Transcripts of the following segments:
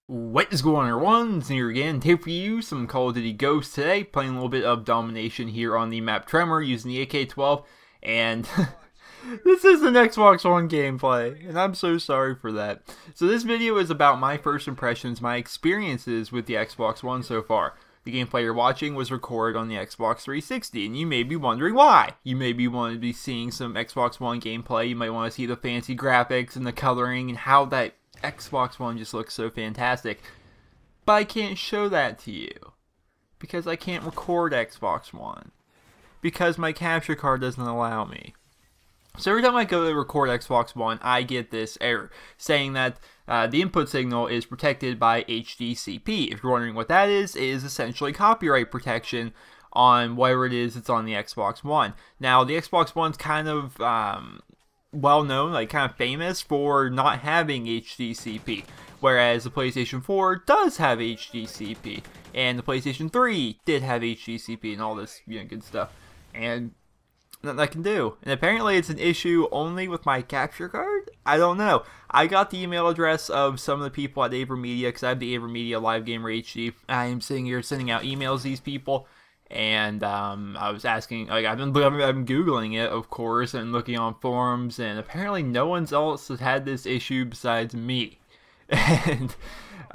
What is going on, everyone? It's here again, tape for you some Call of Duty Ghosts today, playing a little bit of domination here on the map Tremor using the AK-12, and this is an Xbox One gameplay, and I'm so sorry for that. So this video is about my first impressions, my experiences with the Xbox One so far. The gameplay you're watching was recorded on the Xbox 360, and you may be wondering why. You may be wanting to be seeing some Xbox One gameplay, you might want to see the fancy graphics and the coloring and how that Xbox One just looks so fantastic. But I can't show that to you because I can't record Xbox One because my capture card doesn't allow me. So every time I go to record Xbox One, I get this error saying that the input signal is protected by HDCP. If you're wondering what that is, it is essentially copyright protection on whatever it is that's on the Xbox One. Now, the Xbox One's kind of well known, like kind of famous for not having HDCP, whereas the PlayStation 4 does have HDCP, and the PlayStation 3 did have HDCP and all this, you know, good stuff, and nothing I can do. And apparently it's an issue only with my capture card? I don't know. I got the email address of some of the people at AverMedia, because I have the AverMedia Live Gamer HD. I am sitting here sending out emails to these people, and I was asking, like, I've been Googling it, of course, and looking on forums, and apparently no one else has had this issue besides me. And,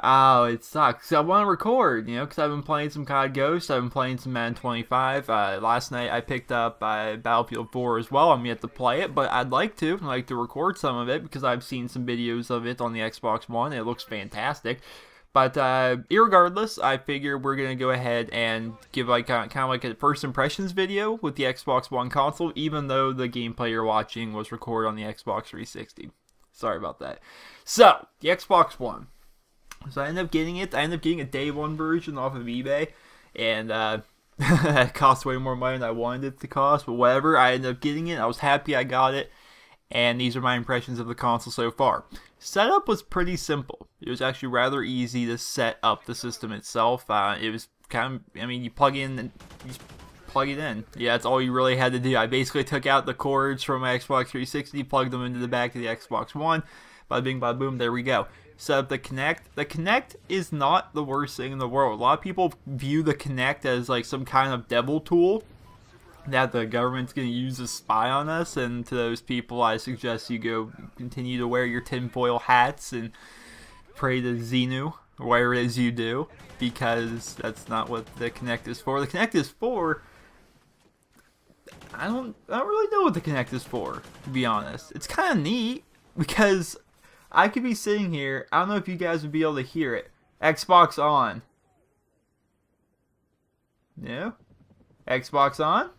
oh, it sucks. So I want to record, you know, because I've been playing some COD Ghosts, I've been playing some Madden 25. Last night I picked up Battlefield 4 as well. I'm yet to play it, but I'd like to record some of it, because I've seen some videos of it on the Xbox One, and it looks fantastic. But irregardless, I figure we're going to go ahead and give like kind of like a first impressions video with the Xbox One console, even though the gameplay you're watching was recorded on the Xbox 360. Sorry about that. So, the Xbox One. So I ended up getting it. I ended up getting a day one version off of eBay, and it cost way more money than I wanted it to cost, but whatever. I ended up getting it. I was happy I got it. And these are my impressions of the console so far. Setup was pretty simple. It was actually rather easy to set up the system itself. It was kind of, I mean, you plug in and you just plug it in. Yeah, that's all you really had to do. I basically took out the cords from my Xbox 360, plugged them into the back of the Xbox One. Bada bing, bada boom, there we go. Set up the Kinect. The Kinect is not the worst thing in the world. A lot of people view the Kinect as like some kind of devil tool that the government's going to use to spy on us, and to those people I suggest you go continue to wear your tinfoil hats and pray to Xenu, or whatever it is you do, because that's not what the Kinect is for. The Kinect is for, I don't really know what the Kinect is for, to be honest. It's kind of neat, because I could be sitting here, I don't know if you guys would be able to hear it, Xbox on. No? Xbox on?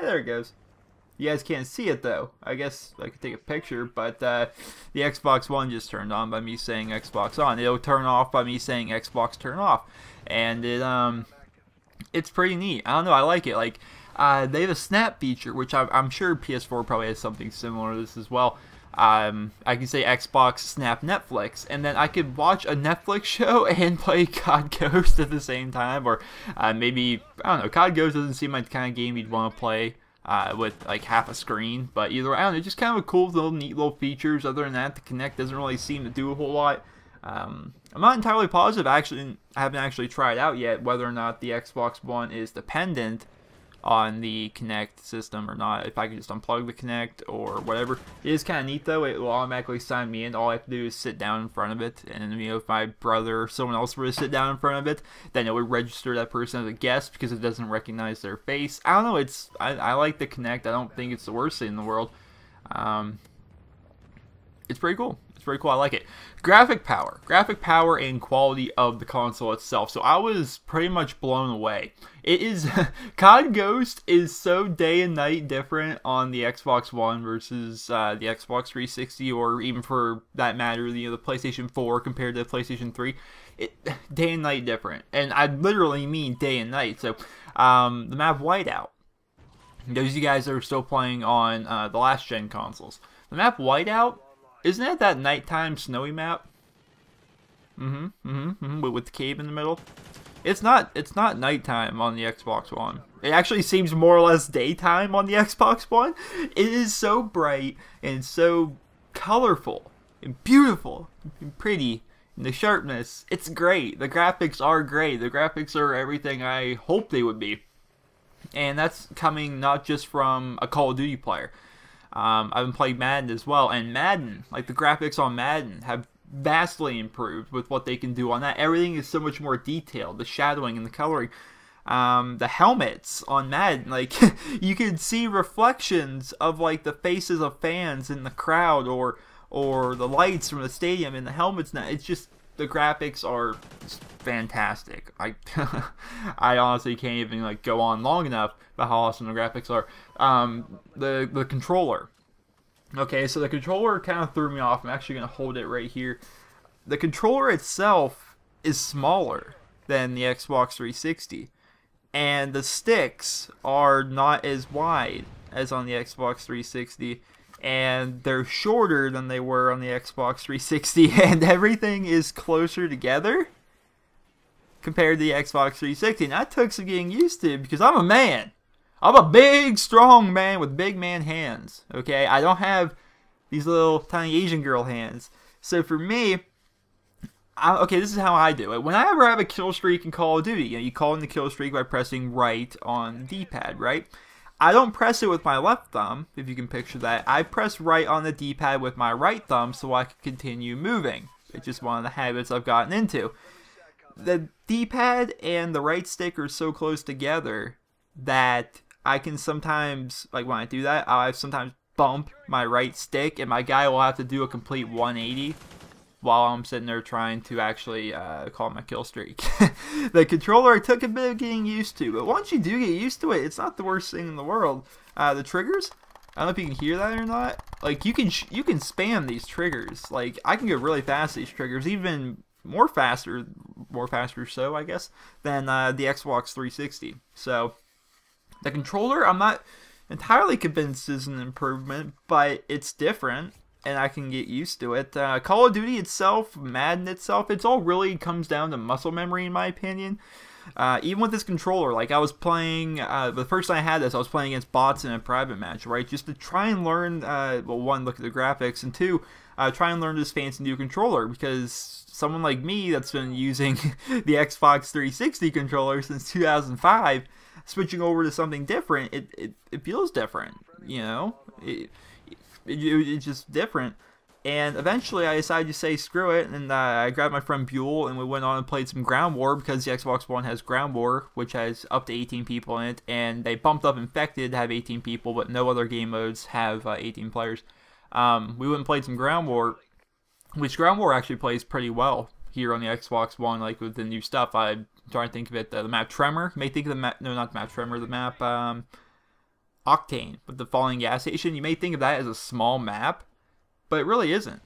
There it goes. You guys can't see it though. I guess I could take a picture, but the Xbox One just turned on by me saying Xbox on. It'll turn off by me saying Xbox turn off, and it's pretty neat. I don't know. I like it. Like they have a snap feature, which I'm sure PS4 probably has something similar to this as well. I can say Xbox Snap Netflix, and then I could watch a Netflix show and play COD Ghost at the same time, or maybe, I don't know, COD Ghost doesn't seem like the kind of game you'd want to play with like half a screen, but either way, I don't know, just kind of a cool little neat little features. Other than that, the Kinect doesn't really seem to do a whole lot. I'm not entirely positive, I haven't actually tried out yet whether or not the Xbox One is dependent on the Kinect system or not, if I can just unplug the Kinect or whatever. It is kind of neat though. It will automatically sign me in. All I have to do is sit down in front of it, and you know, if my brother or someone else were to sit down in front of it, then it would register that person as a guest because it doesn't recognize their face. I don't know, I like the Kinect. I don't think it's the worst thing in the world. It's pretty cool. It's pretty cool. I like it. Graphic power and quality of the console itself. So I was pretty much blown away. It is COD Ghost is so day and night different on the Xbox One versus the Xbox 360, or even for that matter, you know, the PlayStation 4 compared to the PlayStation 3. Day and night different, and I literally mean day and night. So the map Whiteout. Those of you guys that are still playing on the last gen consoles, the map Whiteout. Isn't that nighttime snowy map? With the cave in the middle? It's not nighttime on the Xbox One. It actually seems more or less daytime on the Xbox One. It is so bright and so colorful and beautiful and pretty. And the sharpness, it's great. The graphics are great. The graphics are everything I hoped they would be. And that's coming not just from a Call of Duty player. I've been playing Madden as well, and Madden, like the graphics on Madden, have vastly improved with what they can do on that. Everything is so much more detailed, the shadowing and the coloring. The helmets on Madden, like you can see reflections of like the faces of fans in the crowd, or the lights from the stadium in the helmets. Now it's just, the graphics are just fantastic. I I honestly can't even like go on long enough about how awesome the graphics are. The controller. Okay, so the controller kind of threw me off. I'm actually going to hold it right here. The controller itself is smaller than the Xbox 360, and the sticks are not as wide as on the Xbox 360, and they're shorter than they were on the Xbox 360, and everything is closer together compared to the Xbox 360. And that took some getting used to, because I'm a man. I'm a big, strong man with big man hands, okay? I don't have these little tiny Asian girl hands. So for me, okay, this is how I do it. Whenever I have a kill streak in Call of Duty, you know, you call in the kill streak by pressing right on the D-pad, right? I don't press it with my left thumb, if you can picture that. I press right on the D-pad with my right thumb so I can continue moving. It's just one of the habits I've gotten into. The D-pad and the right stick are so close together that I can sometimes, like when I do that, I sometimes bump my right stick, and my guy will have to do a complete 180 while I'm sitting there trying to actually call my kill streak. The controller took a bit of getting used to, but once you do get used to it, it's not the worst thing in the world. The triggers, I don't know if you can hear that or not. Like you can spam these triggers. Like I can go really fast these triggers, even more faster so I guess than the Xbox 360. So the controller, I'm not entirely convinced is an improvement, but it's different, and I can get used to it. Call of Duty itself, Madden itself, it's all really comes down to muscle memory in my opinion. Even with this controller, like I was playing, the first time I had this, I was playing against bots in a private match, right? Just to try and learn, well, one, look at the graphics, and two, try and learn this fancy new controller, because someone like me that's been using the Xbox 360 controller since 2005, switching over to something different, it feels different, you know? It's just different. And eventually I decided to say screw it, and I grabbed my friend Buell, and we went on and played some Ground War, because the Xbox One has Ground War, which has up to 18 people in it, and they bumped up Infected to have 18 people, but no other game modes have 18 players. We went and played some Ground War, which Ground War actually plays pretty well here on the Xbox One, like with the new stuff. I'm trying to think of it, the map Tremor. You may think of the map, no, not the map Tremor, the map Octane with the falling gas station. You may think of that as a small map, but it really isn't,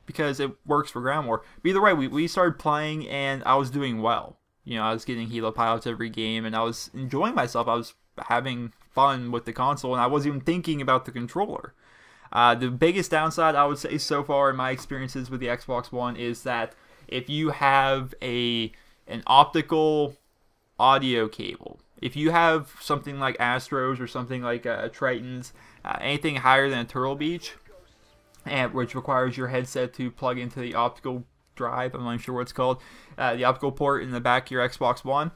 because it works for Ground War. But either way, we started playing, and I was doing well. You know, I was getting helo pilots every game, and I was enjoying myself. I was having fun with the console, and I wasn't even thinking about the controller. The biggest downside, I would say, so far in my experiences with the Xbox One is that if you have an optical audio cable, if you have something like Astros or something like Tritons, anything higher than a Turtle Beach, which requires your headset to plug into the optical drive, I'm not even sure what it's called, the optical port in the back of your Xbox One,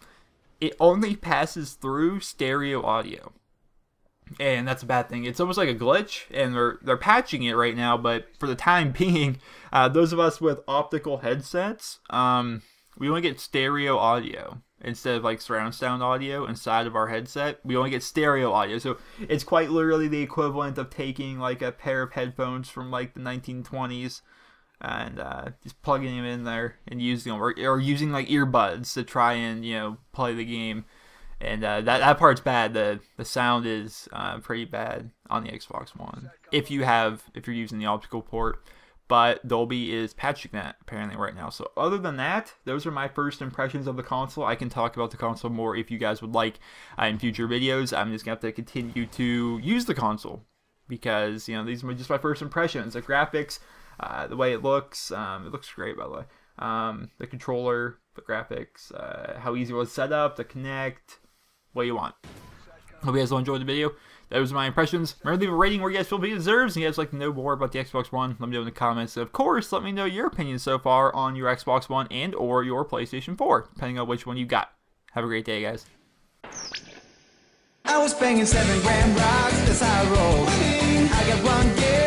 it only passes through stereo audio. And that's a bad thing. It's almost like a glitch, and they're patching it right now, but for the time being, those of us with optical headsets, we only get stereo audio instead of like surround sound audio inside of our headset. We only get stereo audio, so it's quite literally the equivalent of taking like a pair of headphones from like the 1920s and just plugging them in there and using them, or using like earbuds to try and, you know, play the game. And that part's bad. The sound is pretty bad on the Xbox One if you're using the optical port. But Dolby is patching that apparently right now. So other than that, those are my first impressions of the console. I can talk about the console more if you guys would like in future videos. I'm just gonna have to continue to use the console because, you know, these are just my first impressions. The graphics, the way it looks great, by the way. The controller, the graphics, how easy it was to set up, to connect, what you want. Hope you guys all enjoyed the video. Those are my impressions. Remember to leave a rating where you guys feel it deserves. And you guys like to know more about the Xbox One, let me know in the comments. And of course, let me know your opinion so far on your Xbox One and or your PlayStation 4, depending on which one you got. Have a great day, guys. I was banging 7 gram rocks, that's how I roll. I got one gear.